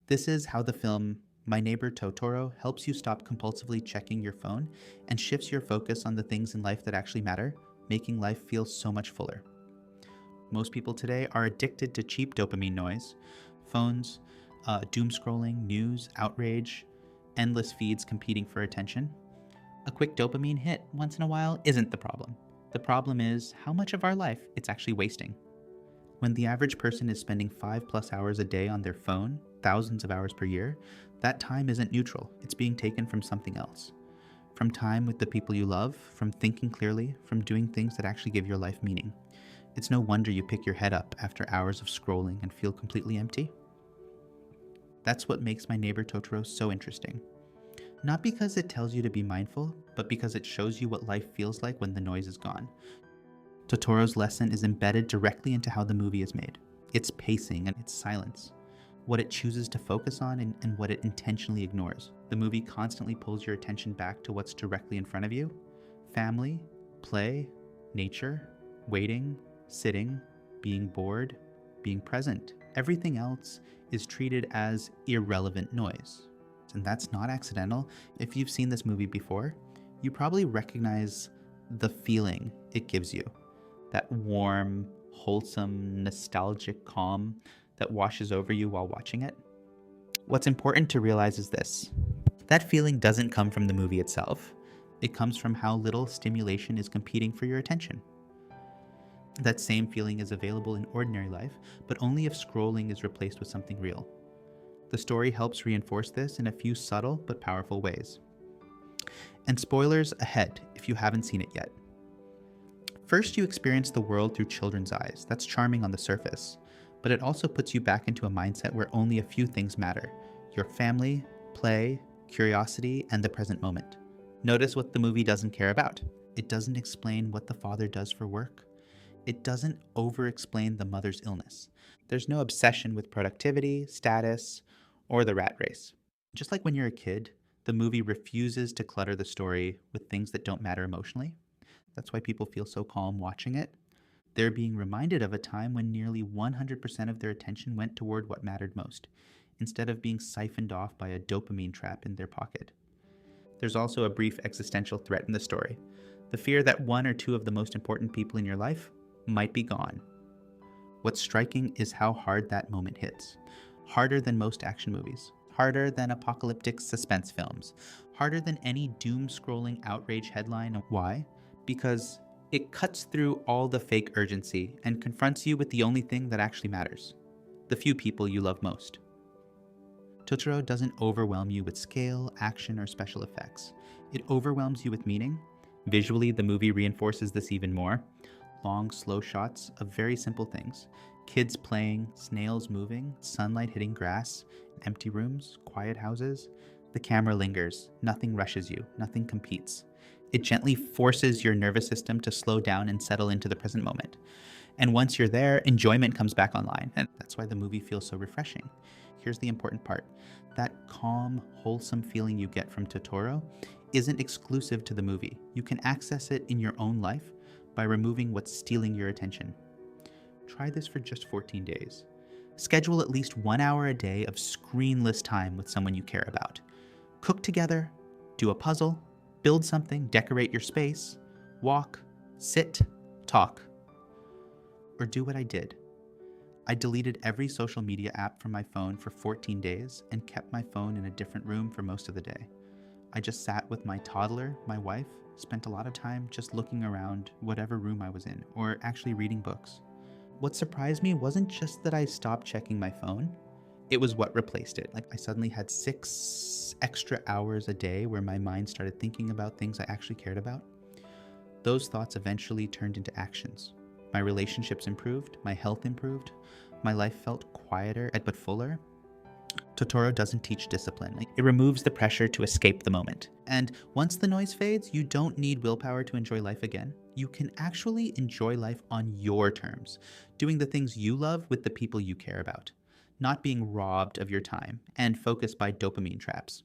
This is how the film My Neighbor Totoro helps you stop compulsively checking your phone and shifts your focus on the things in life that actually matter, making life feel so much fuller. Most people today are addicted to cheap dopamine noise, phones, doom scrolling, news, outrage, endless feeds competing for attention. A quick dopamine hit once in a while isn't the problem. The problem is how much of our life it's actually wasting. When the average person is spending 5+ hours a day on their phone, thousands of hours per year, that time isn't neutral. It's being taken from something else. From time with the people you love, from thinking clearly, from doing things that actually give your life meaning. It's no wonder you pick your head up after hours of scrolling and feel completely empty. That's what makes My Neighbor Totoro so interesting. Not because it tells you to be mindful, but because it shows you what life feels like when the noise is gone. Totoro's lesson is embedded directly into how the movie is made. Its pacing and its silence, what it chooses to focus on and what it intentionally ignores. The movie constantly pulls your attention back to what's directly in front of you: family, play, nature, waiting, sitting, being bored, being present. Everything else is treated as irrelevant noise. And that's not accidental. If you've seen this movie before, you probably recognize the feeling it gives you. That warm, wholesome, nostalgic calm that washes over you while watching it. What's important to realize is this: that feeling doesn't come from the movie itself. It comes from how little stimulation is competing for your attention. That same feeling is available in ordinary life, but only if scrolling is replaced with something real. The story helps reinforce this in a few subtle but powerful ways. And spoilers ahead if you haven't seen it yet. First, you experience the world through children's eyes. That's charming on the surface, but it also puts you back into a mindset where only a few things matter: your family, play, curiosity, and the present moment. Notice what the movie doesn't care about. It doesn't explain what the father does for work. It doesn't over-explain the mother's illness. There's no obsession with productivity, status, or the rat race. Just like when you're a kid, the movie refuses to clutter the story with things that don't matter emotionally. That's why people feel so calm watching it. They're being reminded of a time when nearly 100% of their attention went toward what mattered most, instead of being siphoned off by a dopamine trap in their pocket. There's also a brief existential threat in the story: the fear that one or two of the most important people in your life might be gone. What's striking is how hard that moment hits. Harder than most action movies. Harder than apocalyptic suspense films. Harder than any doom-scrolling outrage headline. Why? Because it cuts through all the fake urgency and confronts you with the only thing that actually matters: the few people you love most. Totoro doesn't overwhelm you with scale, action, or special effects. It overwhelms you with meaning. Visually, the movie reinforces this even more. Long, slow shots of very simple things: kids playing, snails moving, sunlight hitting grass, empty rooms, quiet houses. The camera lingers. Nothing rushes you. Nothing competes. It gently forces your nervous system to slow down and settle into the present moment. And once you're there, enjoyment comes back online. And that's why the movie feels so refreshing. Here's the important part: that calm, wholesome feeling you get from Totoro isn't exclusive to the movie. You can access it in your own life by removing what's stealing your attention. Try this for just 14 days. Schedule at least 1 hour a day of screenless time with someone you care about. Cook together, do a puzzle, build something, decorate your space, walk, sit, talk. Or do what I did. I deleted every social media app from my phone for 14 days and kept my phone in a different room for most of the day. I just sat with my toddler, my wife, spent a lot of time just looking around whatever room I was in, or actually reading books. What surprised me wasn't just that I stopped checking my phone, it was what replaced it. Like, I suddenly had 6 extra hours a day where my mind started thinking about things I actually cared about. Those thoughts eventually turned into actions. My relationships improved, my health improved, my life felt quieter but fuller. Totoro doesn't teach discipline. It removes the pressure to escape the moment. And once the noise fades, you don't need willpower to enjoy life again. You can actually enjoy life on your terms, doing the things you love with the people you care about, not being robbed of your time and focused by dopamine traps.